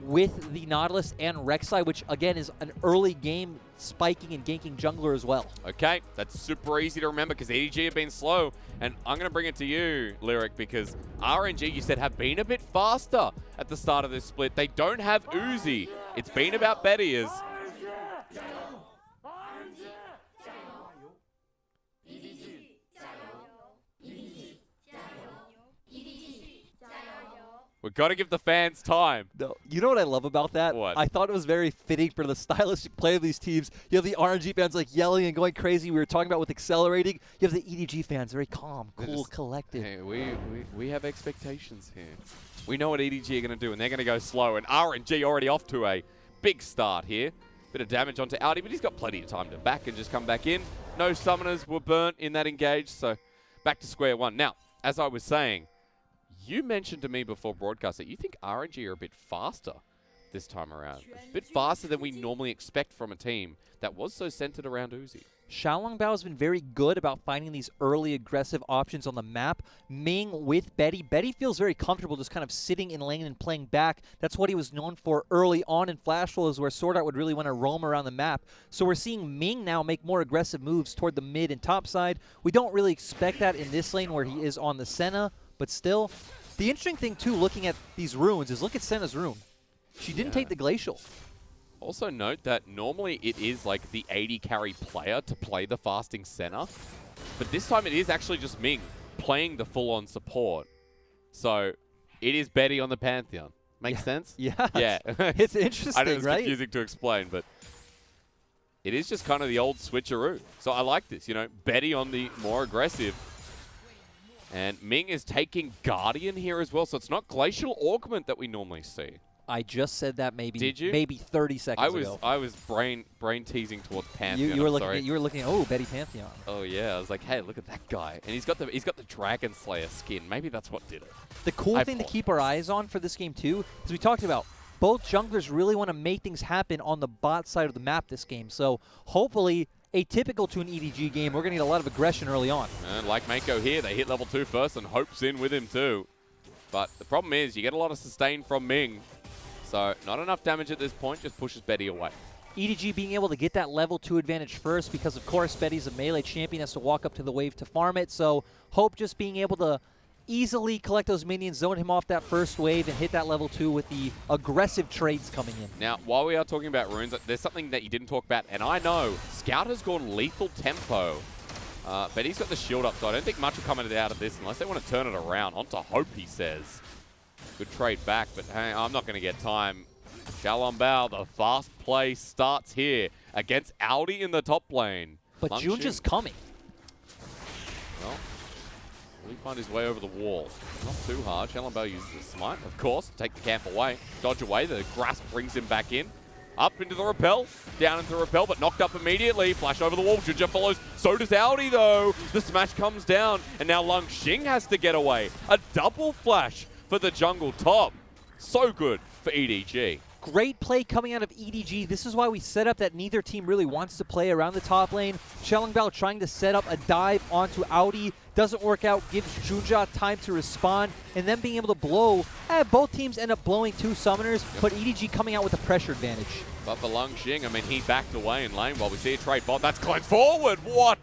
with the Nautilus and Rek'Sai, which again is an early game spiking and ganking jungler as well. Okay, that's super easy to remember because EDG have been slow. And I'm going to bring it to you, Lyric, because RNG, you said, have been a bit faster at the start of this split. They don't have Uzi. It's been about Betty as... We've got to give the fans time. No, you know what I love about that? What? I thought it was very fitting for the stylistic play of these teams. You have the RNG fans like yelling and going crazy. We were talking about with accelerating. You have the EDG fans very calm, cool, collected. Hey, we have expectations here. We know what EDG are going to do, and they're going to go slow. And RNG already off to a big start here. Bit of damage onto Audi, but he's got plenty of time to back and just come back in. No summoners were burnt in that engage, so back to square one. Now, as I was saying, you mentioned to me before broadcast that you think RNG are a bit faster this time around. A bit faster than we normally expect from a team that was so centered around Uzi. Xiaolongbao has been very good about finding these early aggressive options on the map. Ming with Betty. Betty feels very comfortable just kind of sitting in lane and playing back. That's what he was known for early on in Flash Flows, where Sword Art would really want to roam around the map. So we're seeing Ming now make more aggressive moves toward the mid and top side. We don't really expect that in this lane where he is on the Senna, but still. The interesting thing, too, looking at these runes is look at Senna's rune. She didn't take the Glacial. Also note that normally it is like the 80 carry player to play the fasting Senna, but this time it is actually just Ming playing the full-on support. So it is Betty on the Pantheon. Makes sense? Yeah. Yeah. It's interesting, I know it's right? confusing to explain, but it is just kind of the old switcheroo. So I like this, you know, Betty on the more aggressive. And Ming is taking Guardian here as well, so it's not Glacial Augment that we normally see. I just said that maybe Did you? maybe 30 seconds ago. I was brain teasing towards Pantheon. You were looking at, oh, Betty Pantheon. Oh yeah, I was like, hey, look at that guy, and he's got the Dragon Slayer skin. Maybe that's what did it. The cool thing to keep our eyes on for this game too, as we talked about, both junglers really want to make things happen on the bot side of the map this game. So hopefully, atypical to an EDG game, we're going to get a lot of aggression early on. And like Mako here, they hit level 2 first, and Hope's in with him too. But the problem is, you get a lot of sustain from Ming. So not enough damage at this point, just pushes Betty away. EDG being able to get that level 2 advantage first because, of course, Betty's a melee champion, has to walk up to the wave to farm it. So Hope just being able to easily collect those minions, zone him off that first wave, and hit that level 2 with the aggressive trades coming in. Now, while we are talking about runes, there's something that you didn't talk about, and I know Scout has gone lethal tempo. Betty's got the shield up, so I don't think much will come out of this unless they want to turn it around. Onto Hope, he says. Good trade back, but hey, I'm not going to get time. Xiaolongbao, the fast play starts here against Audi in the top lane. But Junja's coming. Well, will he find his way over the wall? Not too hard. Xiaolongbao uses a smite, of course, take the camp away. Dodge away, the grasp brings him back in. Up into the rappel, down into the rappel, but knocked up immediately. Flash over the wall, Junja follows. So does Audi, though. The smash comes down, and now Lung Xing has to get away. A double flash for the jungle top. So good for EDG. Great play coming out of EDG. This is why we set up that neither team really wants to play around the top lane. Xiaolongbao trying to set up a dive onto Audi. Doesn't work out, gives Junja time to respond, and then being able to blow. Both teams end up blowing 2 summoners, but EDG coming out with a pressure advantage. But for Lung Xing, I mean, he backed away in lane while we see a trade bot. That's cleansed forward. What?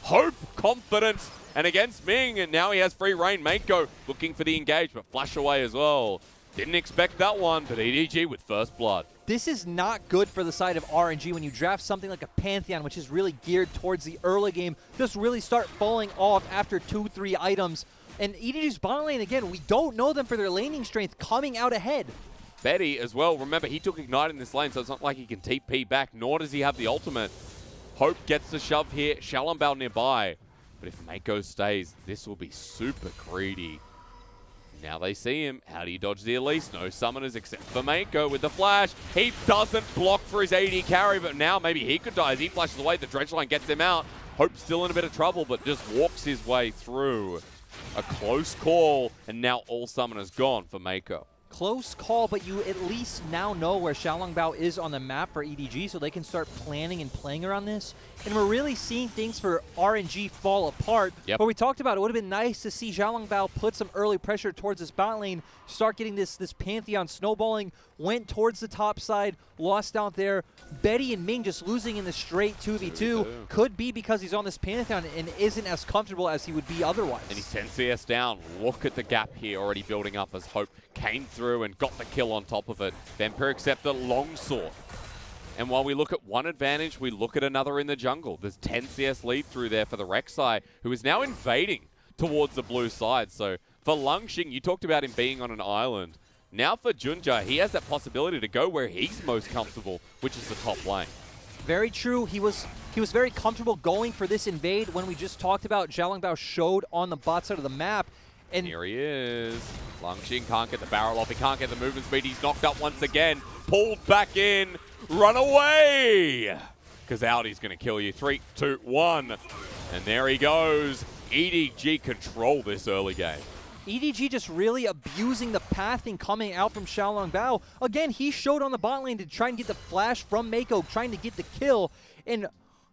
Hope, confidence, and against Ming, and now he has free reign. Mako looking for the engage, but flash away as well. Didn't expect that one, but EDG with first blood. This is not good for the side of RNG when you draft something like a Pantheon, which is really geared towards the early game. Just really start falling off after 2-3 items. And EDG's bottom lane, again, we don't know them for their laning strength coming out ahead. Betty as well. Remember, he took Ignite in this lane, so it's not like he can TP back, nor does he have the ultimate. Hope gets the shove here. Xiaolongbao nearby. But if Mako stays, this will be super greedy. Now they see him. How do you dodge the Elise? No summoners except for Mako with the flash. He doesn't block for his AD carry, but now maybe he could die as he flashes away. The dredge line gets him out. Hope's still in a bit of trouble, but just walks his way through. A close call, and now all summoners gone for Mako. Close call, but you at least now know where Xiaolongbao is on the map for EDG, so they can start planning and playing around this. And we're really seeing things for RNG fall apart. Yep. But we talked about it would have been nice to see Xiaolongbao put some early pressure towards this bot lane, start getting this Pantheon snowballing, went towards the top side, lost out there. Betty and Ming just losing in the straight 2v2 could be because he's on this Pantheon and isn't as comfortable as he would be otherwise. And he sends CS down. Look at the gap here already building up as Hope came through and got the kill on top of it. Vampire accept the longsword. And while we look at one advantage, we look at another in the jungle. There's 10 CS lead through there for the Rek'Sai, who is now invading towards the blue side. So for Lungxing, you talked about him being on an island. Now for Junja, he has that possibility to go where he's most comfortable, which is the top lane. Very true. He was very comfortable going for this invade when we just talked about Xiaolongbao showed on the bot side of the map. And here he is. Lungxing can't get the barrel off. He can't get the movement speed. He's knocked up once again. Pulled back in. Run away! Because Audi's going to kill you. 3, 2, 1. And there he goes. EDG control this early game. EDG just really abusing the pathing coming out from Xiaolongbao. Again, he showed on the bot lane to try and get the flash from Mako, trying to get the kill. And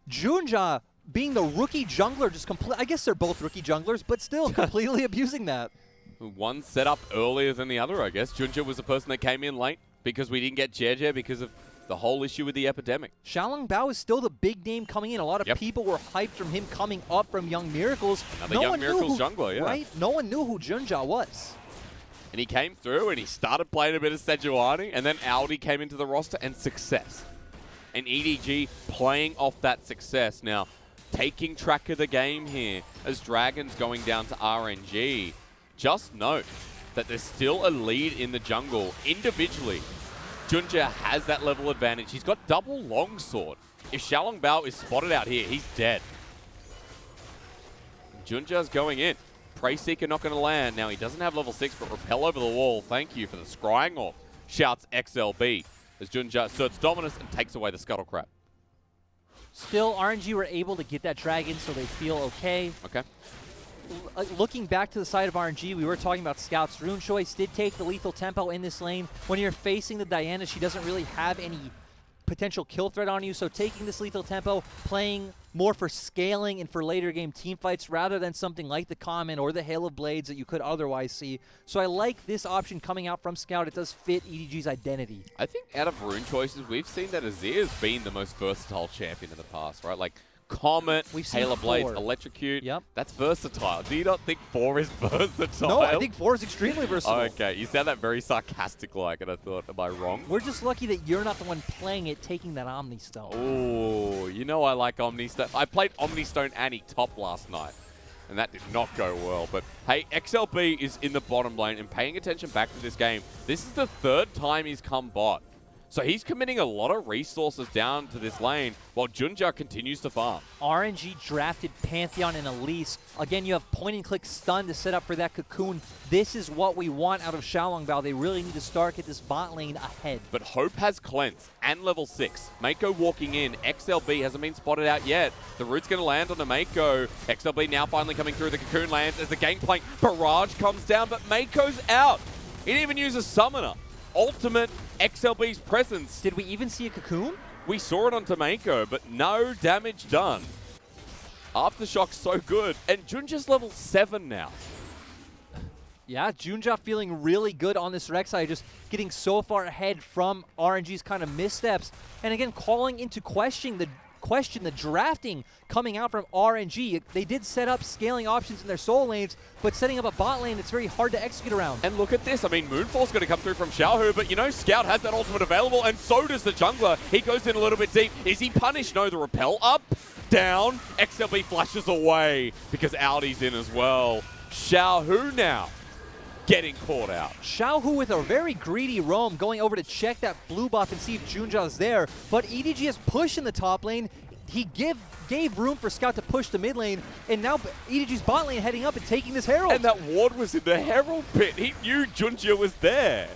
Junja, being the rookie jungler, just I guess they're both rookie junglers, but still completely abusing that. One set up earlier than the other, I guess. Junja was the person that came in late because we didn't get Jeje because of the whole issue with the epidemic. Xiaolongbao is still the big name coming in. A lot of people were hyped from him coming up from Young Miracles. Another Young Miracles jungler, yeah. Right? No one knew who Junja was. And he came through and he started playing a bit of Sejuani, and then Audi came into the roster and success. And EDG playing off that success. Now, taking track of the game here as Dragon's going down to RNG. Just note that there's still a lead in the jungle individually. Junja has that level advantage. He's got double longsword. If Xiaolongbao is spotted out here, he's dead. Junja's going in. Prey Seeker not going to land. Now, he doesn't have level 6, but repel over the wall. Thank you for the scrying off. Shouts XLB as Junja asserts dominance and takes away the Scuttle Crab. Still, RNG were able to get that dragon, so they feel okay. Okay. Looking back to the side of RNG, we were talking about Scout's Rune Choice did take the lethal tempo in this lane. When you're facing the Diana, she doesn't really have any potential kill threat on you, so taking this lethal tempo, playing more for scaling and for later game team fights rather than something like the Common or the Hail of Blades that you could otherwise see. So I like this option coming out from Scout. It does fit EDG's identity. I think out of Rune Choices, we've seen that Azir's been the most versatile champion in the past, right? Like, Comet, Hail of Blades, Electrocute. Yep. That's versatile. Do you not think 4 is versatile? No, I think 4 is extremely versatile. Okay, you sound that very sarcastic like, and I thought, am I wrong? We're just lucky that you're not the one playing it, taking that Omni Stone. Oh, you know I like Omni Stone. I played Omni Stone Annie top last night, and that did not go well. But hey, XLB is in the bottom lane and paying attention back to this game. This is the 3rd time he's come bot. So he's committing a lot of resources down to this lane while Junja continues to farm. RNG drafted Pantheon and Elise. Again, you have point-and-click stun to set up for that cocoon. This is what we want out of Xiaolongbao. They really need to start get this bot lane ahead. But Hope has cleanse and level 6. Mako walking in. XLB hasn't been spotted out yet. The root's going to land on the Mako. XLB now finally coming through. The cocoon lands as the gangplank barrage comes down, but Mako's out. He didn't even use a summoner. Ultimate XLB's presence. Did we even see a cocoon? We saw it on Mako, but no damage done. Aftershock's so good. And Junja's level 7 now. Yeah, Junja feeling really good on this Rek'Sai, just getting so far ahead from RNG's kind of missteps. And again, calling into question the drafting coming out from RNG. They did set up scaling options in their soul lanes, but setting up a bot lane that's very hard to execute around. And look at this. I mean, Moonfall's going to come through from Xiaohu, but you know, Scout has that ultimate available, and so does the jungler. He goes in a little bit deep. Is he punished? No, the repel up, down. XLB flashes away because Audi's in as well. Xiaohu now getting caught out. Xiaohu with a very greedy roam going over to check that blue buff and see if Junja's there, but EDG has pushed in the top lane. He gave room for Scout to push the mid lane, and now EDG's bot lane heading up and taking this Herald. And that ward was in the Herald pit. He knew Junja was there.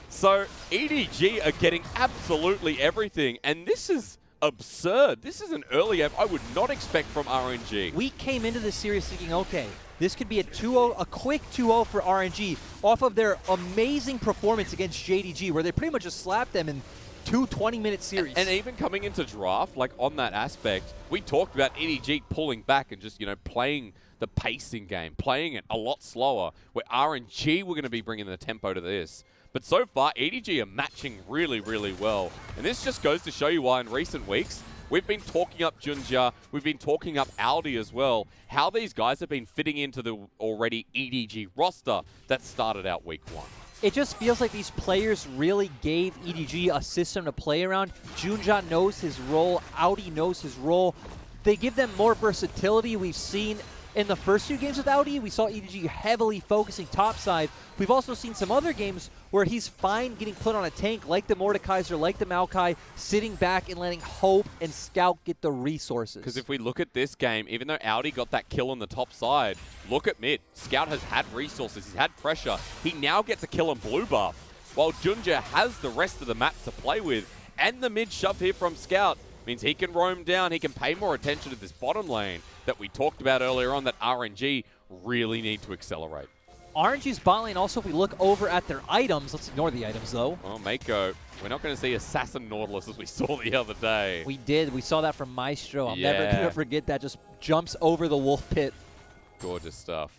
So EDG are getting absolutely everything, and this is absurd. This is an early game I would not expect from RNG. We came into this series thinking, okay, this could be a 2-0, a quick 2-0 for RNG off of their amazing performance against JDG, where they pretty much just slapped them in 2 20-minute series. And even coming into draft, like on that aspect, we talked about EDG pulling back and just, playing the pacing game, playing it a lot slower, where RNG were going to be bringing the tempo to this. But so far, EDG are matching really, really well. And this just goes to show you why in recent weeks, we've been talking up Junja, we've been talking up Audi as well, how these guys have been fitting into the already EDG roster that started out week 1. It just feels like these players really gave EDG a system to play around. Junja knows his role, Audi knows his role. They give them more versatility. We've seen in the first few games with Audi, we saw EDG heavily focusing topside. We've also seen some other games where he's fine getting put on a tank like the Mordekaiser, like the Maokai, sitting back and letting Hope and Scout get the resources. Because if we look at this game, even though Audi got that kill on the top side, look at mid. Scout has had resources, he's had pressure. He now gets a kill on blue buff, while Junja has the rest of the map to play with. And the mid shove here from Scout means he can roam down, he can pay more attention to this bottom lane that we talked about earlier on that RNG really need to accelerate. RNG's bot lane also, if we look over at their items, let's ignore the items though. Oh, Mako, we're not going to see Assassin Nautilus as we saw the other day. We did. We saw that from Maestro. I'm never going to forget that. Just jumps over the wolf pit. Gorgeous stuff.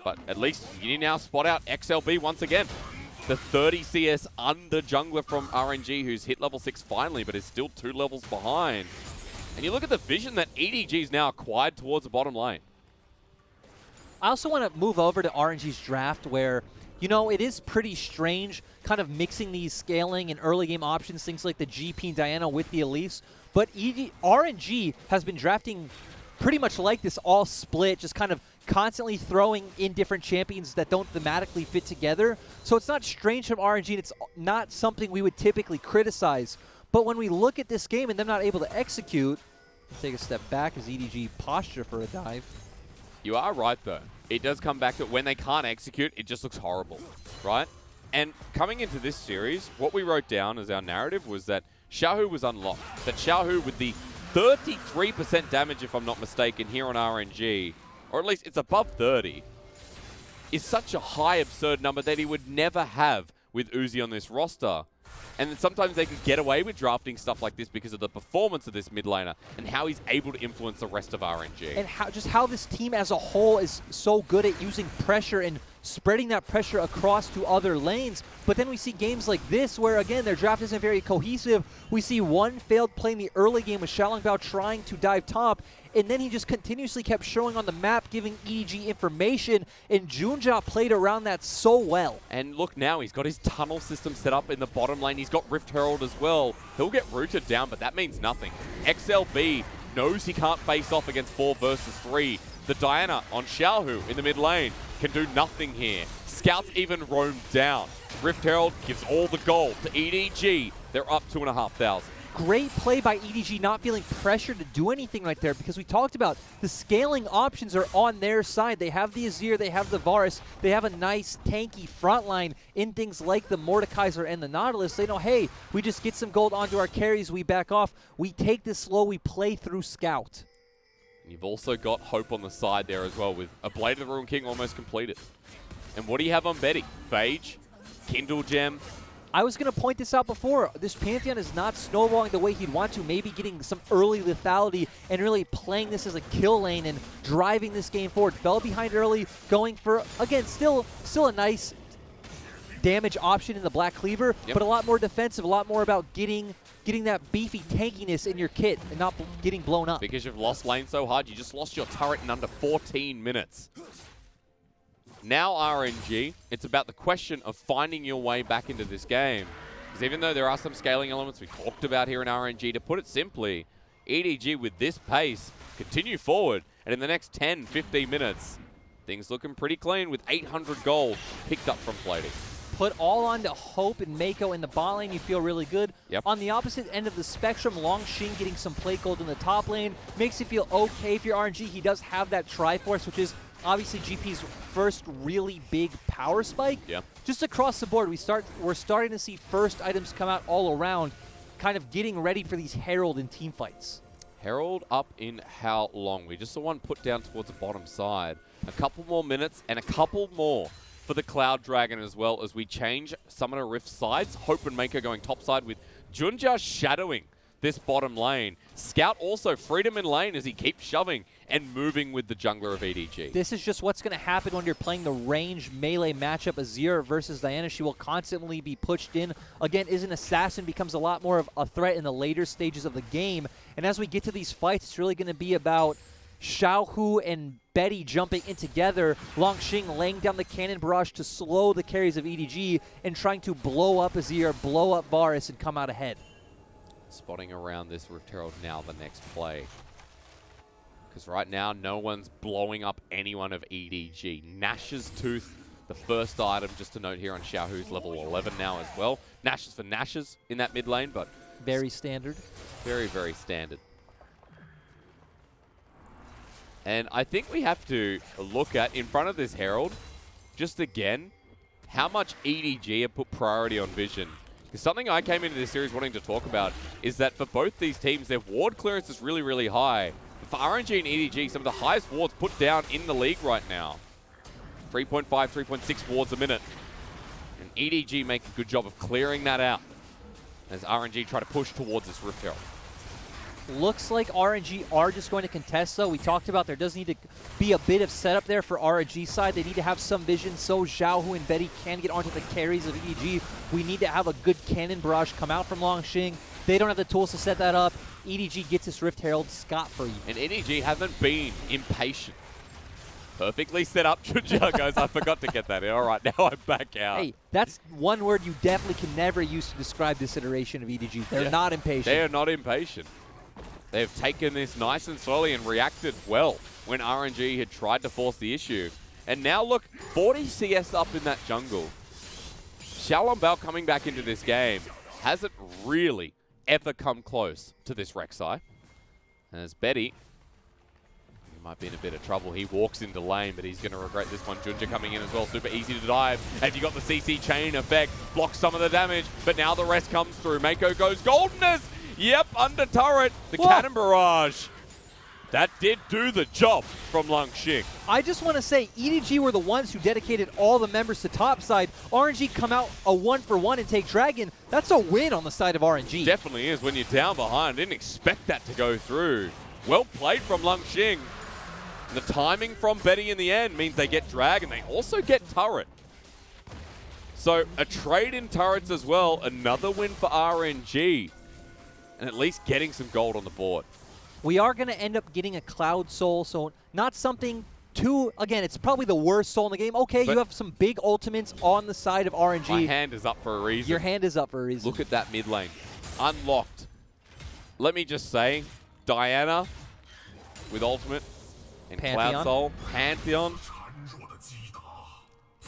But at least you now spot out XLB once again. The 30 CS under jungler from RNG, who's hit level 6 finally, but is still 2 levels behind. And you look at the vision that EDG's now acquired towards the bottom lane. I also want to move over to RNG's draft where, it is pretty strange kind of mixing these scaling and early game options, things like the GP and Diana with the Elise. But RNG has been drafting pretty much like this, all split, just kind of constantly throwing in different champions that don't thematically fit together. So it's not strange from RNG, and it's not something we would typically criticize. But when we look at this game and them not able to execute, take a step back as EDG posture for a dive. You are right, though. It does come back to when they can't execute, it just looks horrible, right? And coming into this series, what we wrote down as our narrative was that Xiaohu was unlocked. That Xiaohu with the 33% damage, if I'm not mistaken, here on RNG, or at least it's above 30, is such a high, absurd number that he would never have with Uzi on this roster. And then sometimes they can get away with drafting stuff like this because of the performance of this mid laner and how he's able to influence the rest of RNG. And how this team as a whole is so good at using pressure and spreading that pressure across to other lanes. But then we see games like this where, again, their draft isn't very cohesive. We see one failed play in the early game with Xiaolongbao trying to dive top, and then he just continuously kept showing on the map, giving EDG information, and Junja played around that so well. And look now, he's got his tunnel system set up in the bottom lane. He's got Rift Herald as well. He'll get rooted down, but that means nothing. XLB knows he can't face off against 4 versus 3. The Diana on Xiaohu in the mid lane can do nothing here. Scouts even roam down. Rift Herald gives all the gold to EDG. They're up 2,500. Great play by EDG, not feeling pressured to do anything right there, because we talked about the scaling options are on their side. They have the Azir, they have the Varus, they have a nice tanky front line in things like the Mordekaiser and the Nautilus. They know, hey, we just get some gold onto our carries, we back off, we take this slow, we play through Scout. You've also got Hope on the side there as well, with a Blade of the Ruined King almost completed. And what do you have on Betty? Phage, Kindle Gem. I was going to point this out before. This Pantheon is not snowballing the way he'd want to, maybe getting some early lethality and really playing this as a kill lane and driving this game forward. Fell behind early, going for, again, still a nice damage option in the Black Cleaver, but a lot more defensive, a lot more about getting that beefy tankiness in your kit and not getting blown up. Because you've lost lane so hard, you just lost your turret in under 14 minutes. Now RNG, it's about the question of finding your way back into this game. Because even though there are some scaling elements we talked about here in RNG, to put it simply, EDG with this pace, continue forward, and in the next 10, 15 minutes, things looking pretty clean with 800 gold picked up from plating. Put all onto Hope and Mako in the bot lane, you feel really good. On the opposite end of the spectrum, Longshin getting some plate gold in the top lane makes you feel okay if you're RNG. He does have that Triforce, which is obviously GP's first really big power spike. Just across the board, we're starting to see first items come out all around, kind of getting ready for these Herald and team fights. Herald up in how long? We just saw one put down towards the bottom side. A couple more minutes and a couple more for the Cloud Dragon as well as we change Summoner Rift sides. Hope and Mako going topside with Junja shadowing this bottom lane. Scout also freedom in lane as he keeps shoving and moving with the jungler of EDG. This is just what's going to happen when you're playing the range melee matchup. Azir versus Diana. She will constantly be pushed in. Again, is an assassin, becomes a lot more of a threat in the later stages of the game. And as we get to these fights, it's really going to be about Xiaohu and Betty jumping in together, Longxing laying down the cannon barrage to slow the carries of EDG and trying to blow up Azir, blow up Varus, and come out ahead. Spotting around this Rift Herald now the next play. Because right now, no one's blowing up anyone of EDG. Nash's Tooth, the first item, just to note here on Xiaohu's level 11 now as well. Nash's for Nash's in that mid lane, but very standard. Very, very standard. And I think we have to look at, in front of this Herald, just again, how much EDG have put priority on Vision. Because something I came into this series wanting to talk about is that for both these teams, their ward clearance is really, really high. But for RNG and EDG, some of the highest wards put down in the league right now. 3.5, 3.6 wards a minute. And EDG make a good job of clearing that out as RNG try to push towards this Rift Herald. Looks like RNG are just going to contest, though. We talked about there does need to be a bit of setup there for RNG side. They need to have some vision so Xiaohu and Betty can get onto the carries of EDG. We need to have a good cannon barrage come out from Longxing. They don't have the tools to set that up. EDG gets this Rift Herald scot-free. And EDG haven't been impatient. Perfectly set up. Guys, I forgot to get that in. All right, now I'm back out. Hey, that's one word you definitely can never use to describe this iteration of EDG. They're not impatient. They are not impatient. They've taken this nice and slowly and reacted well when RNG had tried to force the issue. And now look, 40 CS up in that jungle. Xiaolong Bao coming back into this game hasn't really ever come close to this Rek'Sai. As Betty, he might be in a bit of trouble. He walks into lane, but he's going to regret this one. Junja coming in as well, super easy to dive. And you got the CC chain effect, blocks some of the damage, but now the rest comes through. Mako goes Goldeners. Yep, under turret, the cannon barrage. That did do the job from Longxing. I just want to say, EDG were the ones who dedicated all the members to topside. RNG come out a 1-for-1 and take Dragon. That's a win on the side of RNG. Definitely is when you're down behind. Didn't expect that to go through. Well played from Longxing. The timing from Betty in the end means they get Dragon. They also get turret. So a trade in turrets as well. Another win for RNG. And at least getting some gold on the board. We are going to end up getting a Cloud Soul, so not something too... Again, it's probably the worst soul in the game. Okay, but you have some big ultimates on the side of RNG. My hand is up for a reason. Your hand is up for a reason. Look at that mid lane. Unlocked. Let me just say, Diana with ultimate and Pantheon. Cloud Soul. Pantheon.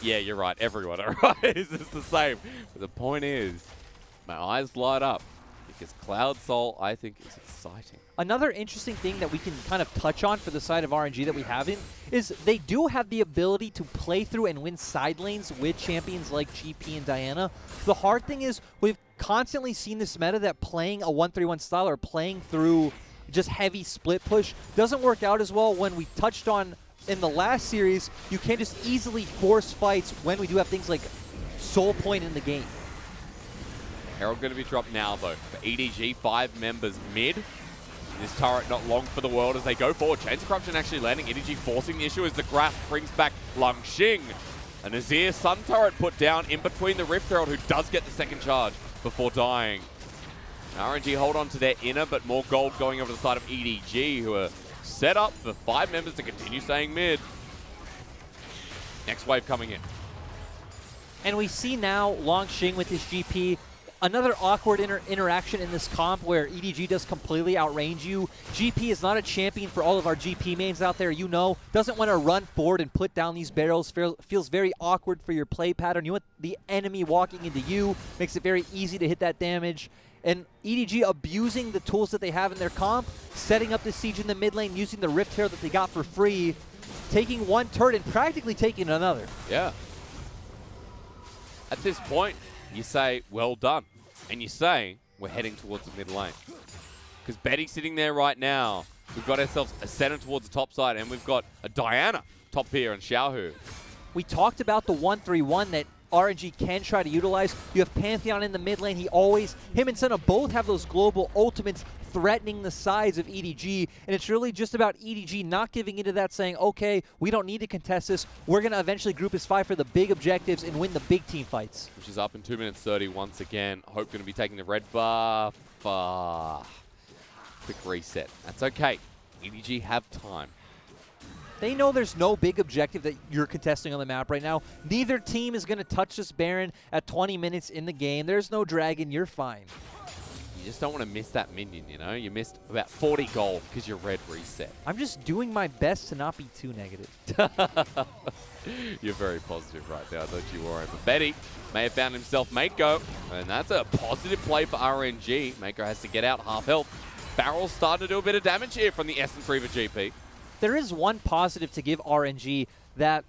Yeah, you're right. Everyone, all right? It's just the same. But the point is, my eyes light up. Because Cloud Soul, I think, is exciting. Another interesting thing that we can kind of touch on for the side of RNG that we haven't is they do have the ability to play through and win side lanes with champions like GP and Diana. The hard thing is we've constantly seen this meta that playing a 1-3-1 style or playing through just heavy split push doesn't work out as well. When we touched on in the last series, you can't just easily force fights when we do have things like soul point in the game. Herald going to be dropped now, though. For EDG, 5 members mid. This turret not long for the world as they go forward. Chains of Corruption actually landing. EDG forcing the issue as the Graph brings back Longxing. An Azir Sun turret put down in between the Rift Herald, who does get the second charge before dying. RNG hold on to their inner, but more gold going over the side of EDG, who are set up for 5 members to continue staying mid. Next wave coming in. And we see now Longxing with his GP. Another awkward interaction in this comp where EDG does completely outrange you. GP is not a champion for all of our GP mains out there, you know. Doesn't want to run forward and put down these barrels. Feels very awkward for your play pattern. You want the enemy walking into you. Makes it very easy to hit that damage. And EDG abusing the tools that they have in their comp, setting up the siege in the mid lane, using the Rift Herald that they got for free, taking one turret and practically taking another. Yeah. At this point, you say, well done. And you say, we're heading towards the mid lane. Because Betty's sitting there right now. We've got ourselves a center towards the top side, and we've got a Diana top tier and Xiaohu. We talked about the 1-3-1 that RNG can try to utilize. You have Pantheon in the mid lane. Him and Senna both have those global ultimates threatening the sides of EDG, and it's really just about EDG not giving into that, saying, okay, we don't need to contest this. We're going to eventually group as 5 for the big objectives and win the big team fights. Which is up in 2 minutes 30 once again. Hope going to be taking the red buff. Quick reset. That's okay. EDG have time. They know there's no big objective that you're contesting on the map right now. Neither team is going to touch this Baron at 20 minutes in the game. There's no dragon. You're fine. You just don't want to miss that minion, you know? You missed about 40 gold because your red reset. I'm just doing my best to not be too negative. You're very positive right now, don't you worry. But Betty may have found himself Mako, and that's a positive play for RNG. Mako has to get out half health. Barrel's starting to do a bit of damage here from the Essence Reaver GP. There is one positive to give RNG that,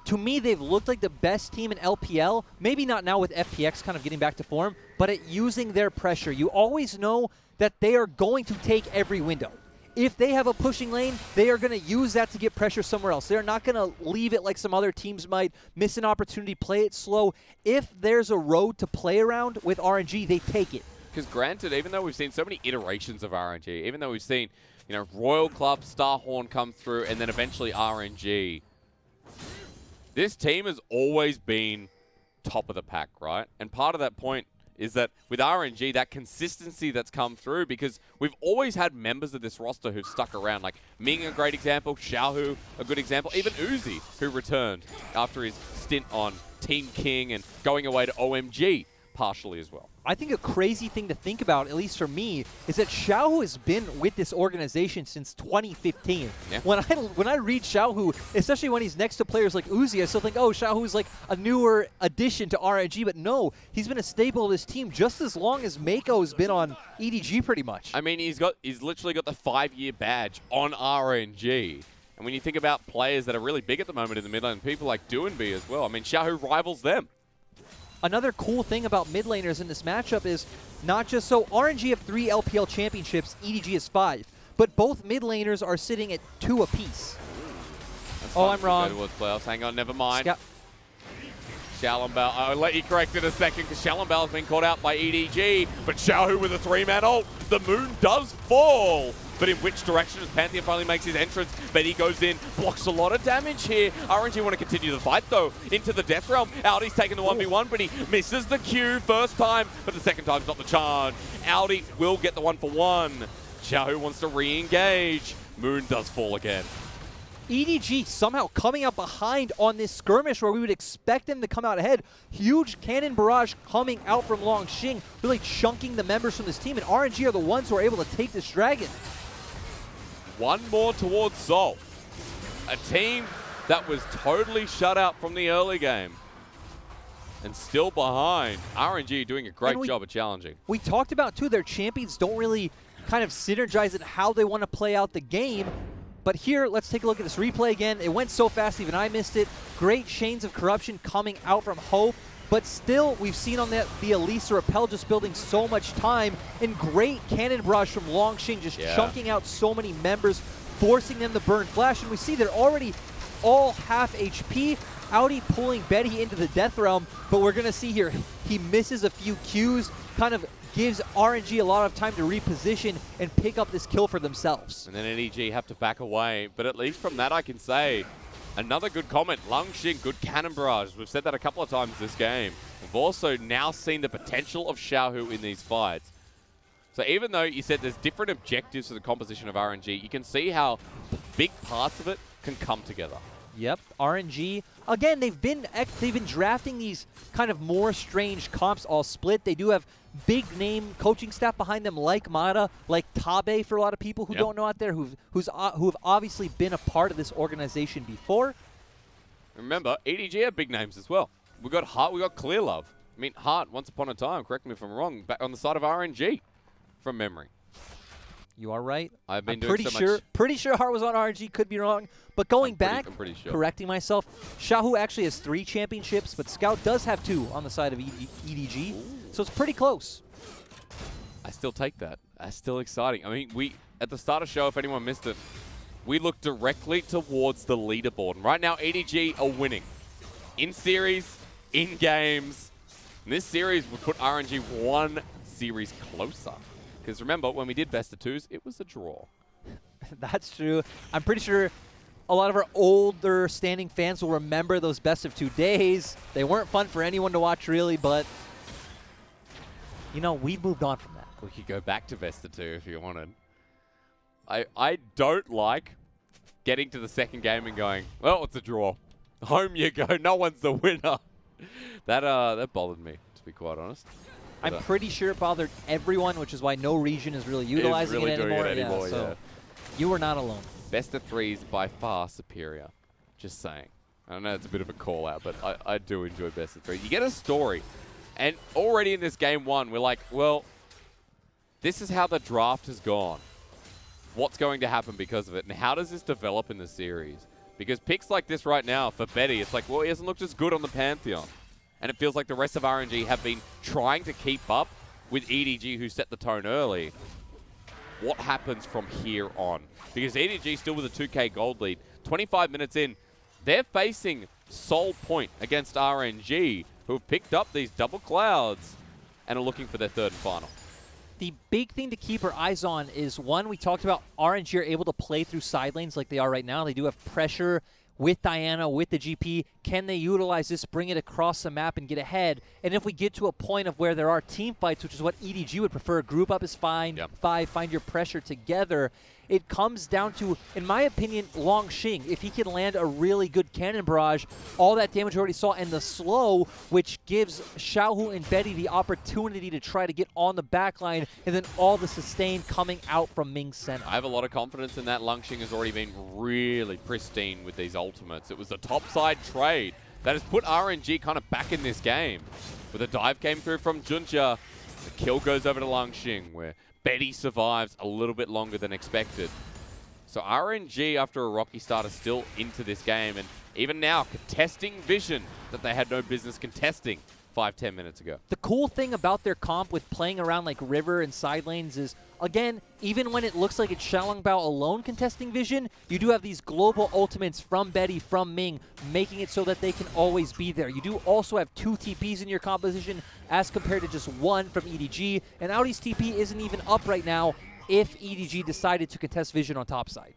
to me, they've looked like the best team in LPL. Maybe not now with FPX kind of getting back to form, but at using their pressure. You always know that they are going to take every window. If they have a pushing lane, they are going to use that to get pressure somewhere else. They're not going to leave it like some other teams might, miss an opportunity, play it slow. If there's a road to play around with RNG, they take it. Because granted, even though we've seen so many iterations of RNG, even though we've seen, you know, Royal Club, Starhorn come through, and then eventually RNG, this team has always been top of the pack, right? And part of that point is that with RNG, that consistency that's come through, because we've always had members of this roster who've stuck around, like Ming, a great example, Xiaohu, a good example, even Uzi, who returned after his stint on Team King and going away to OMG partially as well. I think a crazy thing to think about, at least for me, is that Xiaohu has been with this organization since 2015. Yeah. When I read Xiaohu, especially when he's next to players like Uzi, I still think, oh, Xiaohu's like a newer addition to RNG, but no, he's been a staple of this team just as long as Mako's been on EDG pretty much. I mean, he's literally got the 5-year badge on RNG. And when you think about players that are really big at the moment in the mid lane, people like Doinby as well, I mean, Xiaohu rivals them. Another cool thing about mid laners in this matchup is not just so RNG have 3 LPL championships, EDG is 5, but both mid laners are sitting at 2 apiece. Oh, I'm wrong. Go towards playoffs. Hang on, never mind. Shalambal, I'll let you correct in a second because Shalambal has been caught out by EDG, but Xiaohu with a 3-man ult. The moon does fall. But in which direction as Pantheon finally makes his entrance? Betty goes in, blocks a lot of damage here. RNG want to continue the fight though, into the Death Realm. Aldi's taking the 1v1, but he misses the Q first time, but the second time's not the charge. Aldi will get the 1-for-1. Xiaohu wants to re-engage. Moon does fall again. EDG somehow coming out behind on this skirmish where we would expect them to come out ahead. Huge cannon barrage coming out from Longxing, really chunking the members from this team, and RNG are the ones who are able to take this dragon. One more towards Sol. A team that was totally shut out from the early game. And still behind. RNG doing a great job of challenging. We talked about, too, their champions don't really kind of synergize in how they want to play out the game. But here, let's take a look at this replay again. It went so fast, even I missed it. Great chains of corruption coming out from Hope. But still, we've seen on the Elisa Repel just building so much time. And great cannon barrage from Longxing, just chunking out so many members, forcing them to burn flash. And we see they're already all half HP. Audi pulling Betty into the Death Realm. But we're going to see here, he misses a few Qs, kind of gives RNG a lot of time to reposition and pick up this kill for themselves. And then EDG have to back away. But at least from that, I can say, another good comment. Longxing, good cannon barrage. We've said that a couple of times this game. We've also now seen the potential of Xiaohu in these fights. So even though you said there's different objectives to the composition of RNG, you can see how big parts of it can come together. Yep, RNG. Again, they've been drafting these kind of more strange comps all split. They do have big name coaching staff behind them like Mata, like Tabe for a lot of people who don't know out there, who have obviously been a part of this organization before. Remember, EDG have big names as well. We got Hart, we got Clear Love. I mean, Hart, once upon a time, correct me if I'm wrong, back on the side of RNG from memory. You are right. I've been pretty sure Hart was on RNG, could be wrong. But going back, I'm pretty sure. Correcting myself, Xiaohu actually has 3 championships, but Scout does have 2 on the side of EDG. Ooh. So it's pretty close. I still take that. That's still exciting. I mean, at the start of the show, if anyone missed it, we look directly towards the leaderboard. And right now, EDG are winning. In series, in games. And this series would put RNG one series closer. Because remember, when we did best of twos, it was a draw. That's true. I'm pretty sure a lot of our older standing fans will remember those best of 2 days. They weren't fun for anyone to watch, really, but, you know, we've moved on from that. We could go back to best of two if you wanted. I don't like getting to the second game and going, well, it's a draw. Home you go. No one's the winner. That bothered me, to be quite honest. I'm pretty sure it bothered everyone, which is why no region is really utilizing it anymore. So you were not alone. Best of three is by far superior. Just saying. I know it's a bit of a call out, but I do enjoy best of three. You get a story. And already in this game one, we're like, well, this is how the draft has gone. What's going to happen because of it? And how does this develop in the series? Because picks like this right now for Betty, it's like, well, he hasn't looked as good on the Pantheon. And it feels like the rest of RNG have been trying to keep up with EDG, who set the tone early. What happens from here on? Because EDG still with a 2K gold lead. 25 minutes in, they're facing Soul Point against RNG, who have picked up these double clouds and are looking for their third and final. The big thing to keep our eyes on is, one, we talked about RNG are able to play through side lanes like they are right now. They do have pressure with Diana, with the GP. Can they utilize this, bring it across the map, and get ahead? And if we get to a point of where there are team fights, which is what EDG would prefer, group up is fine, find your pressure together. It comes down to, in my opinion, Longxing. If he can land a really good cannon barrage, all that damage we already saw, and the slow, which gives Xiaohu and Betty the opportunity to try to get on the backline, and then all the sustain coming out from Ming's center. I have a lot of confidence in that. Longxing has already been really pristine with these ultimates. It was a topside trade that has put RNG kind of back in this game. With a dive came through from Junja, the kill goes over to Longxing, where Betty survives a little bit longer than expected. So RNG, after a rocky start, is still into this game. And even now, contesting vision that they had no business contesting 5-10 minutes ago. The cool thing about their comp with playing around like River and side lanes is, again, even when it looks like it's Xiaolongbao alone contesting vision, you do have these global ultimates from Betty, from Ming, making it so that they can always be there. You do also have 2 TPs in your composition as compared to just 1 from EDG, and Audi's TP isn't even up right now if EDG decided to contest vision on top side.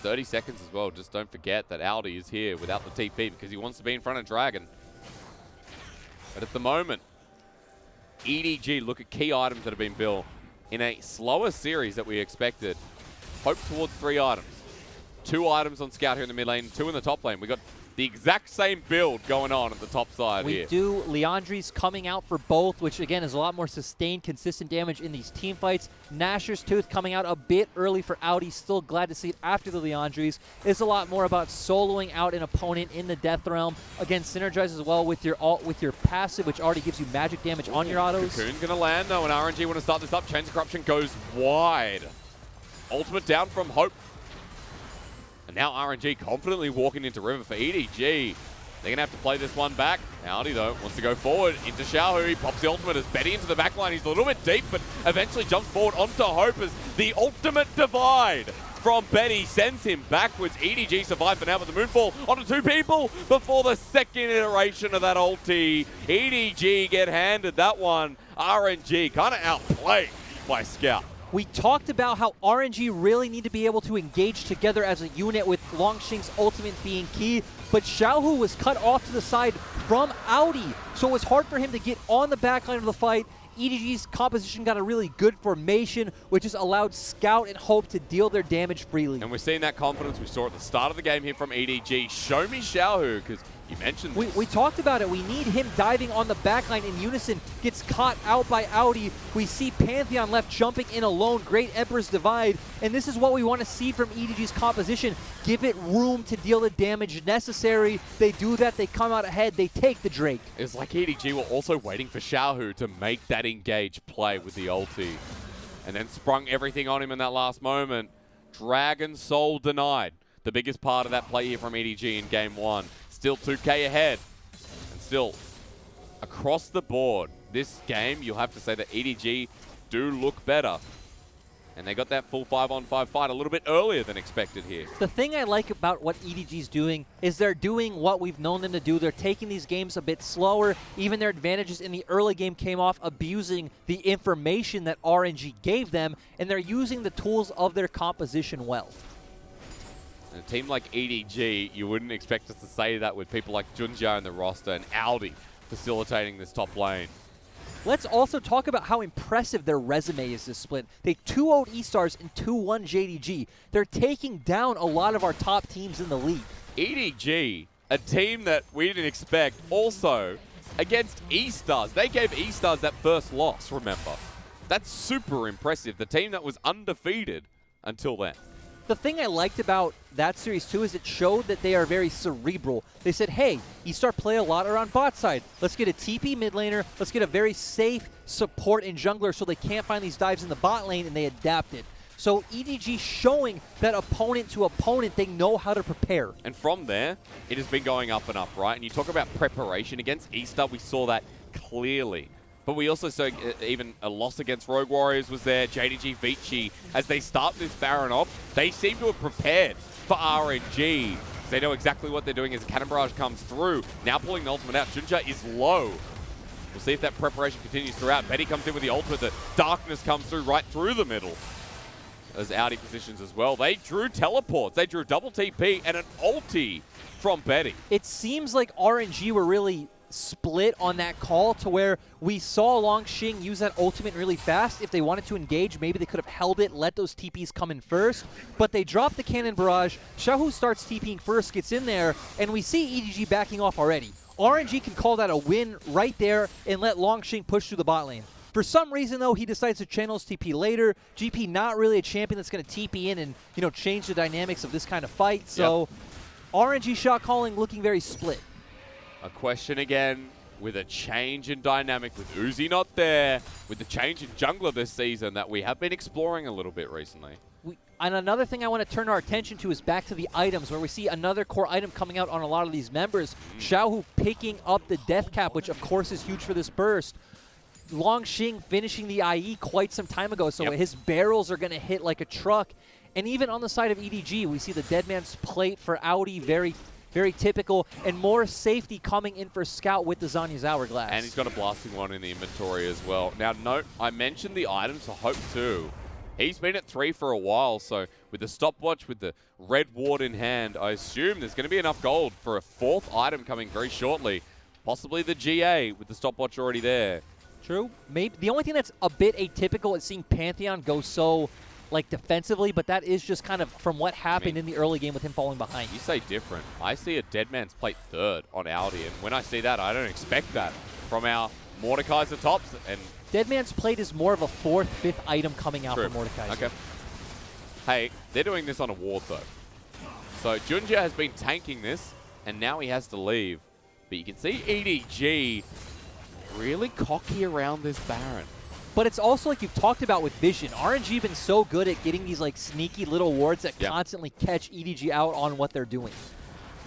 30 seconds as well. Just don't forget that Audi is here without the TP because he wants to be in front of Dragon. But at the moment, EDG look at key items that have been built in a slower series that we expected. Hope towards 3 items. 2 items on Scout here in the mid lane, 2 in the top lane. We got the exact same build going on at the top side here. We do. Leandri's coming out for both, which again is a lot more sustained, consistent damage in these team fights. Nashor's Tooth coming out a bit early for Audi. Still glad to see it after the Leandri's. It's a lot more about soloing out an opponent in the Death Realm. Again, synergize as well with your ult, with your passive, which already gives you magic damage on your autos. Cocoon's going to land though, and RNG want to start this up. Chains of Corruption goes wide. Ultimate down from Hope. And now RNG confidently walking into River for EDG. They're going to have to play this one back. Audi, though, wants to go forward into Xiaohu. He pops the ultimate as Betty into the backline. He's a little bit deep, but eventually jumps forward onto Hope as the ultimate divide from Betty sends him backwards. EDG survived for now with the Moonfall onto 2 people before the second iteration of that ulti. EDG get handed that one. RNG kind of outplayed by Scout. We talked about how RNG really need to be able to engage together as a unit with Longxing's ultimate being key, but Xiaohu was cut off to the side from Audi, so it was hard for him to get on the backline of the fight. EDG's composition got a really good formation, which has allowed Scout and Hope to deal their damage freely. And we're seeing that confidence we saw at the start of the game here from EDG. Show me Xiaohu, because you mentioned this. We talked about it. We need him diving on the backline in unison. Gets caught out by Audi. We see Pantheon left jumping in alone. Great Emperor's Divide. And this is what we want to see from EDG's composition. Give it room to deal the damage necessary. They do that. They come out ahead. They take the Drake. It's like EDG were also waiting for Xiaohu to make that engage play with the ulti. And then sprung everything on him in that last moment. Dragon Soul denied. The biggest part of that play here from EDG in Game 1. Still 2K ahead. And still, across the board, this game, you'll have to say that EDG do look better. And they got that full 5-on-5 fight a little bit earlier than expected here. The thing I like about what EDG's doing is they're doing what we've known them to do. They're taking these games a bit slower. Even their advantages in the early game came off abusing the information that RNG gave them, and they're using the tools of their composition well. And a team like EDG, you wouldn't expect us to say that with people like Junja in the roster and Audi facilitating this top lane. Let's also talk about how impressive their resume is this split. They 2-0'd E-Stars and 2-1 JDG. They're taking down a lot of our top teams in the league. EDG, a team that we didn't expect, also against E-Stars. They gave E-Stars that first loss, remember. That's super impressive. The team that was undefeated until then. The thing I liked about that series, too, is it showed that they are very cerebral. They said, hey, E-Star play a lot around bot side. Let's get a TP mid laner. Let's get a very safe support and jungler so they can't find these dives in the bot lane, and they adapted. So EDG showing that opponent to opponent, they know how to prepare. And from there, it has been going up and up, right? And you talk about preparation against E-Star, we saw that clearly. But we also saw even a loss against Rogue Warriors was there, JDG, Vici. As they start this Baron off, they seem to have prepared for RNG. They know exactly what they're doing as a Cannon Barrage comes through. Now pulling the ultimate out. Junja is low. We'll see if that preparation continues throughout. Betty comes in with the ultimate. The darkness comes through right through the middle. As Audi positions as well. They drew teleports. They drew double TP and an ulti from Betty. It seems like RNG were really split on that call to where we saw Longxing use that ultimate really fast. If they wanted to engage, maybe they could have held it, let those TPs come in first, but they dropped the Cannon Barrage. Xiaohu starts TPing first, gets in there, and we see EDG backing off already. RNG can call that a win right there and let Longxing push through the bot lane. For some reason, though, he decides to channel his TP later. GP not really a champion that's going to TP in and, you know, change the dynamics of this kind of fight, so RNG shot calling looking very split. A question again, with a change in dynamic, with Uzi not there, with the change in jungler this season that we have been exploring a little bit recently. And another thing I want to turn our attention to is back to the items, where we see another core item coming out on a lot of these members. Xiaohu picking up the death cap, which of course is huge for this burst. Longxing finishing the IE quite some time ago, so his barrels are going to hit like a truck. And even on the side of EDG, we see the Dead Man's Plate for Audi, very typical, and more safety coming in for Scout with the Zanya's Hourglass. And he's got a blasting one in the inventory as well. Now, note, I mentioned the items for Hope too. He's been at 3 for a while, so with the stopwatch, with the red ward in hand, I assume there's going to be enough gold for a 4th item coming very shortly. Possibly the GA with the stopwatch already there. True. Maybe the only thing that's a bit atypical is seeing Pantheon go so like defensively, but that is just kind of from what happened in the early game with him falling behind. You say different. I see a Dead Man's Plate 3rd on Audi, and when I see that, I don't expect that from our Mordekaiser tops. And Dead Man's Plate is more of a 4th, 5th item coming out for Mordekaiser. Okay. Hey, they're doing this on a ward though. So Junja has been tanking this, and now he has to leave. But you can see EDG really cocky around this Baron. But it's also like you've talked about with Vision. RNG been so good at getting these like sneaky little wards that constantly catch EDG out on what they're doing.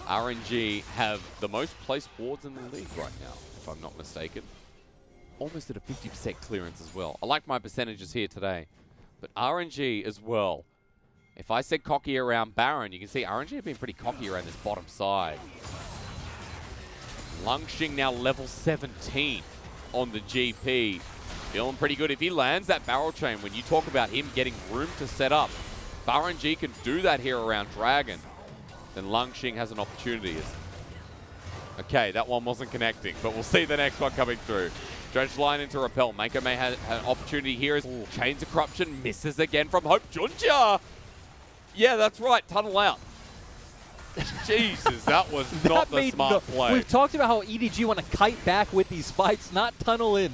RNG have the most placed wards in the league right now, if I'm not mistaken. Almost at a 50% clearance as well. I like my percentages here today. But RNG as well. If I said cocky around Baron, you can see RNG have been pretty cocky around this bottom side. Longxing now level 17 on the GP. Feeling pretty good. If he lands that barrel chain, when you talk about him getting room to set up, if RNG can do that here around Dragon, then Longxing has an opportunity. Okay, that one wasn't connecting, but we'll see the next one coming through. Dredge line into Repel. Mako may have an opportunity here as Chains of Corruption misses again from Hope. Junja! Yeah, that's right. Tunnel out. Jesus, that was not the smart play. We've talked about how EDG want to kite back with these fights, not tunnel in.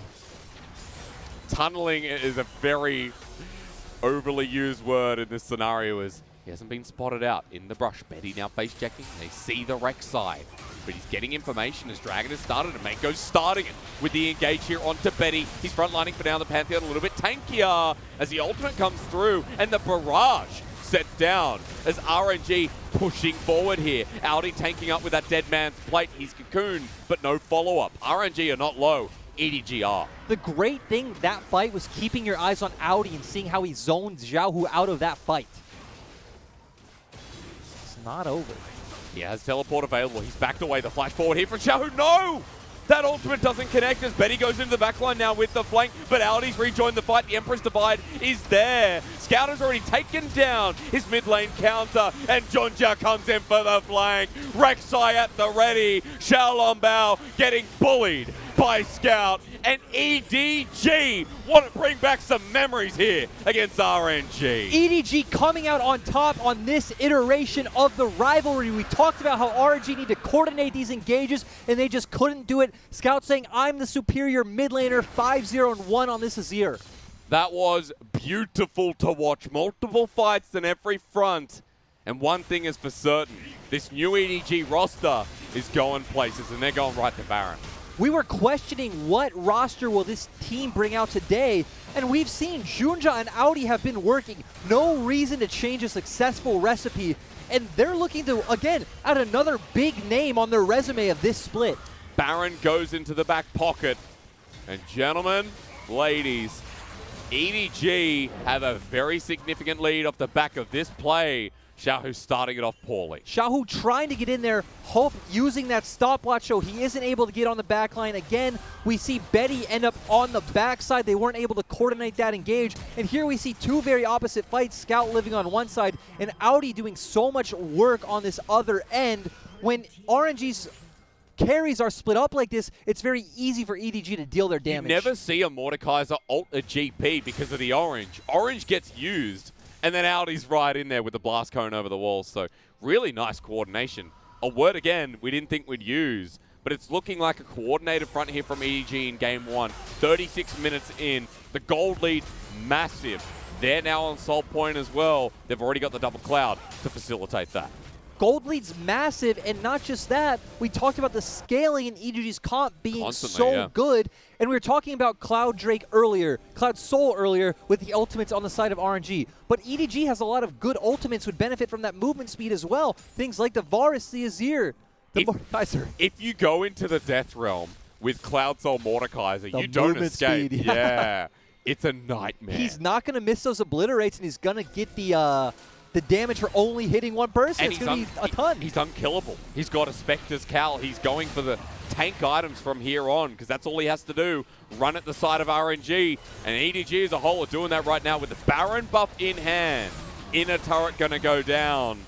Tunneling is a very overly used word in this scenario, as he hasn't been spotted out in the brush. Betty now face checking. They see the wreck side, but he's getting information as Dragon has started, and Mako's starting it with the engage here onto Betty. He's frontlining for now the Pantheon a little bit tankier as the ultimate comes through, and the barrage set down as RNG pushing forward here. Audi tanking up with that Dead Man's Plate. He's cocooned, but no follow-up. RNG are not low. EDG are. The great thing that fight was keeping your eyes on Audi and seeing how he zoned Xiaohu out of that fight. It's not over. He has teleport available. He's backed away. The flash forward here from Xiaohu. No! That ultimate doesn't connect as Betty goes into the backline now with the flank, but Audi's rejoined the fight. The Empress Divide is there. Scout has already taken down his mid lane counter, and Junja comes in for the flank. Rek'Sai at the ready. Xiao Bao getting bullied by Scout, and EDG want to bring back some memories here against RNG. EDG coming out on top on this iteration of the rivalry. We talked about how RNG need to coordinate these engages, and they just couldn't do it. Scout saying, I'm the superior mid laner, 5-0-1 on this Azir. That was beautiful to watch. Multiple fights on every front. And one thing is for certain, this new EDG roster is going places, and they're going right to Baron. We were questioning what roster will this team bring out today, and we've seen Junja and Audi have been working. No reason to change a successful recipe, and they're looking to, again, add another big name on their resume of this split. Baron goes into the back pocket. And gentlemen, ladies, EDG have a very significant lead off the back of this play. Xiaohu starting it off poorly. Xiaohu trying to get in there, Hope using that stopwatch so he isn't able to get on the back line. Again, we see Betty end up on the backside. They weren't able to coordinate that engage. And here we see two very opposite fights, Scout living on one side and Audi doing so much work on this other end. When RNG's carries are split up like this, it's very easy for EDG to deal their damage. You never see a Mordekaiser ult a GP because of the orange. Orange gets used, and then Audi's right in there with the blast cone over the wall. So really nice coordination. A word again we didn't think we'd use, but it's looking like a coordinated front here from EDG in Game 1. 36 minutes in. The gold lead, massive. They're now on Soul Point as well. They've already got the double cloud to facilitate that. Gold lead's massive, and not just that, we talked about the scaling in EDG's comp being Constantly, so good, and we were talking about Cloud Drake earlier, Cloud Soul earlier, with the ultimates on the side of RNG. But EDG has a lot of good ultimates would benefit from that movement speed as well. Things like the Varus, the Azir, the Mordekaiser. If you go into the Death Realm with Cloud Soul Mordekaiser, The you don't movement escape. speed, Yeah. It's a nightmare. He's not going to miss those obliterates, and he's going to get the damage for only hitting one person. And it's going to be a ton. He's unkillable. He's got a Spectre's Cal. He's going for the tank items from here on because that's all he has to do. Run at the side of RNG. And EDG as a whole are doing that right now with the Baron buff in hand. Inner turret going to go down.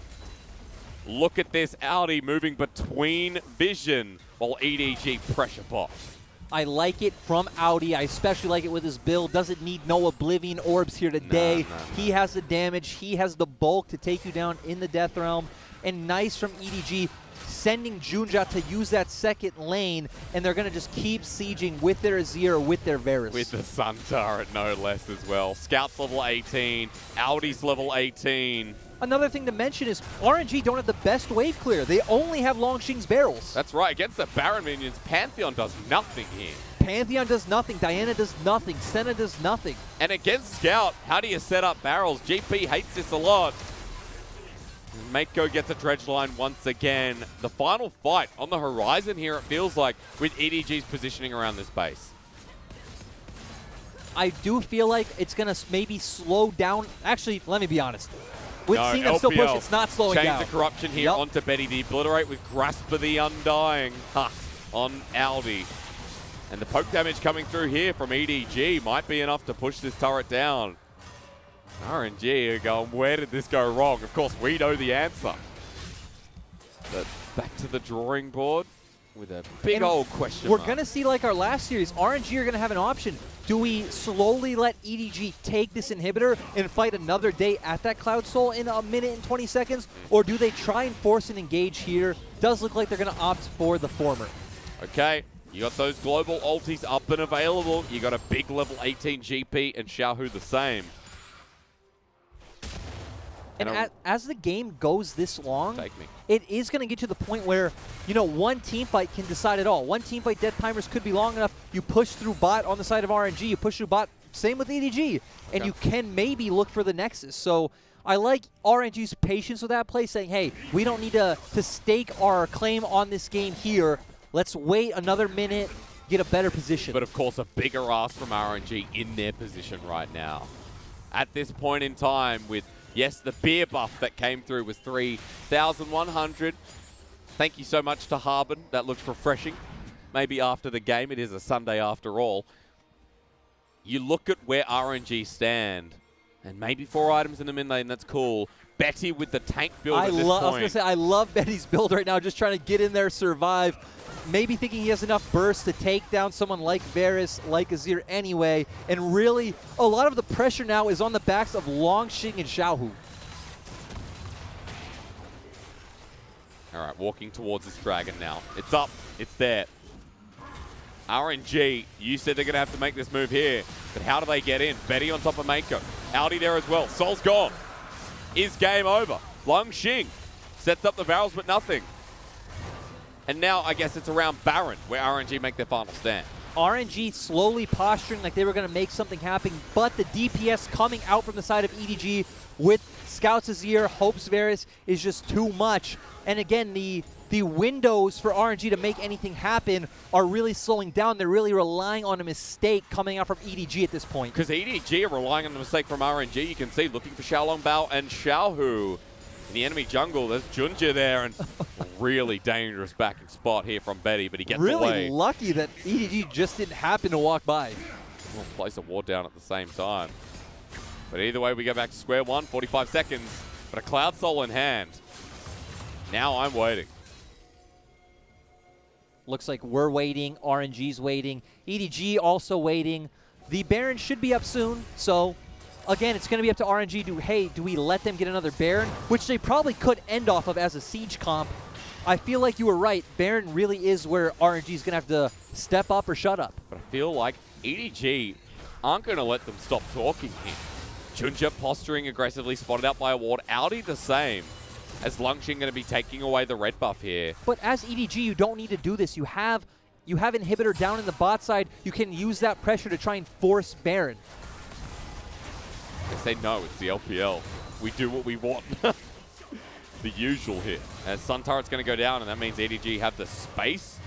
Look at this Audi moving between vision while EDG pressure buff. I like it from Audi. I especially like it with his build. Doesn't need no Oblivion Orbs here today. No. He has the damage. He has the bulk to take you down in the Death Realm. And nice from EDG sending Junja to use that second lane. And they're going to just keep sieging with their Azir, with their Varus. With the Sun Turret, no less as well. Scout's level 18. Audi's level 18. Another thing to mention is RNG don't have the best wave clear. They only have Longshing's barrels. That's right. Against the Baron minions, Pantheon does nothing here. Pantheon does nothing. Diana does nothing. Senna does nothing. And against Scout, how do you set up barrels? GP hates this a lot. Mako gets a dredge line once again. The final fight on the horizon here, it feels like, with EDG's positioning around this base. I do feel like it's going to maybe slow down. Actually, let me be honest. We've No, seen them still push. It's not slowing down. Change the corruption here onto Betty. The obliterate with Grasp of the Undying on Audi. And the poke damage coming through here from EDG might be enough to push this turret down. RNG are going, where did this go wrong? Of course, we know the answer. But back to the drawing board with a big old question We're mark. going to see, like our last series, RNG are going to have an option. Do we slowly let EDG take this inhibitor and fight another day at that Cloud Soul in a minute and 20 seconds? Or do they try and force an engage here? Does look like they're going to opt for the former. Okay, you got those global ultis up and available. You got a big level 18 GP and Xiaohu the same. And as the game goes this long, Take me. it is going to get to the point where, you know, one team fight can decide it all. One team fight death timers could be long enough. You push through bot on the side of RNG. You push through bot, same with EDG. And you can maybe look for the Nexus. So I like RNG's patience with that play, saying, hey, we don't need to stake our claim on this game here. Let's wait another minute, get a better position. But of course, a bigger ask from RNG in their position right now. At this point in time, with, yes, the beer buff that came through was 3,100. Thank you so much to Harbin. That looks refreshing. Maybe after the game. It is a Sunday after all. You look at where RNG stand, and maybe 4 items in the mid lane. That's cool. Betty with the tank build at this point. I was going to say, I love Betty's build right now, just trying to get in there, survive. Maybe thinking he has enough burst to take down someone like Varus, like Azir anyway. And really, a lot of the pressure now is on the backs of Longxing and Xiaohu. All right, walking towards this dragon now. It's up. It's there. RNG, you said they're going to have to make this move here. But how do they get in? Betty on top of Mako. Audi there as well. Sol's gone. Is game over. Longxing sets up the barrels, but nothing. And now I guess it's around Baron where RNG make their final stand. RNG slowly posturing like they were going to make something happen, but the DPS coming out from the side of EDG with Scouts Azir, Hopes Varus is just too much. And again, the windows for RNG to make anything happen are really slowing down. They're really relying on a mistake coming out from EDG at this point. Because EDG are relying on the mistake from RNG. You can see looking for Xiaolongbao and Xiaohu. In the enemy jungle, there's Junja there, and really dangerous backing spot here from Betty, but he gets away. Really lucky that EDG just didn't happen to walk by. We'll place a ward down at the same time. But either way, we go back to square one, 45 seconds, but a Cloud Soul in hand. Now I'm waiting. Looks like we're waiting, RNG's waiting, EDG also waiting. The Baron should be up soon, so again, it's going to be up to RNG do we let them get another Baron, which they probably could end off of as a siege comp. I feel like you were right. Baron really is where RNG is going to have to step up or shut up. But I feel like EDG aren't going to let them stop talking here. Junja posturing aggressively, spotted out by a ward. Audi the same. As Longxing going to be taking away the red buff here. But as EDG, you don't need to do this. You have inhibitor down in the bot side. You can use that pressure to try and force Baron. They say no, it's the LPL. We do what we want. The usual hit. As Sun Turret's going to go down, and that means EDG have the space.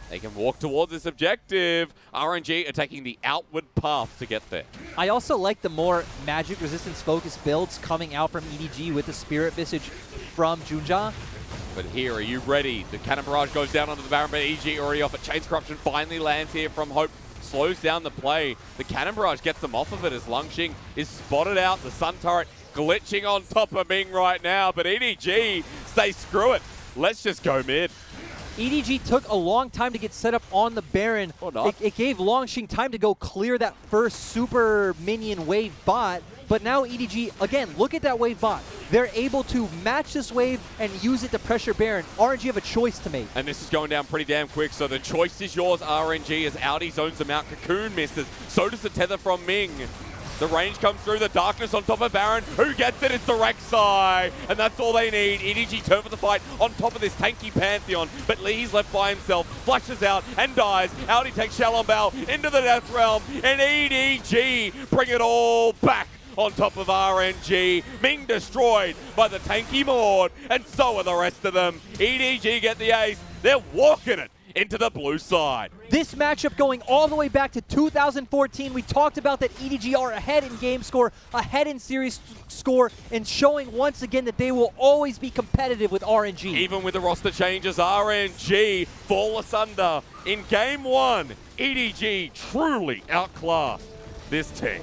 They can walk towards this objective. RNG are taking the outward path to get there. I also like the more magic resistance focused builds coming out from EDG with the Spirit Visage from Junja. But here, are you ready? The Cannon Barrage goes down onto the Baron, but EDG already off it. Chains Corruption finally lands here from Hope. Slows down the play. The Cannon Barrage gets them off of it as Longxing is spotted out. The Sun Turret glitching on top of Ming right now, but EDG say screw it. Let's just go mid. EDG took a long time to get set up on the Baron. Or not. It gave Longxing time to go clear that first super minion wave bot, but now EDG, again, look at that wave bot. They're able to match this wave and use it to pressure Baron. RNG have a choice to make. And this is going down pretty damn quick, so the choice is yours, RNG, as Audi zones them out. Cocoon misses. So does the tether from Ming. The range comes through, the darkness on top of Baron. Who gets it? It's the Rek'Sai. And that's all they need. EDG turn for the fight on top of this tanky Pantheon. But Lee's left by himself, flashes out and dies. Audi takes Xiaolongbao into the Death Realm. And EDG bring it all back on top of RNG. Ming destroyed by the tanky Maud. And so are the rest of them. EDG get the ace. They're walking it into the blue side. This matchup going all the way back to 2014. We talked about that EDG are ahead in game score, ahead in series score, and showing once again that they will always be competitive with RNG. Even with the roster changes, RNG fall asunder. In game one, EDG truly outclassed this team.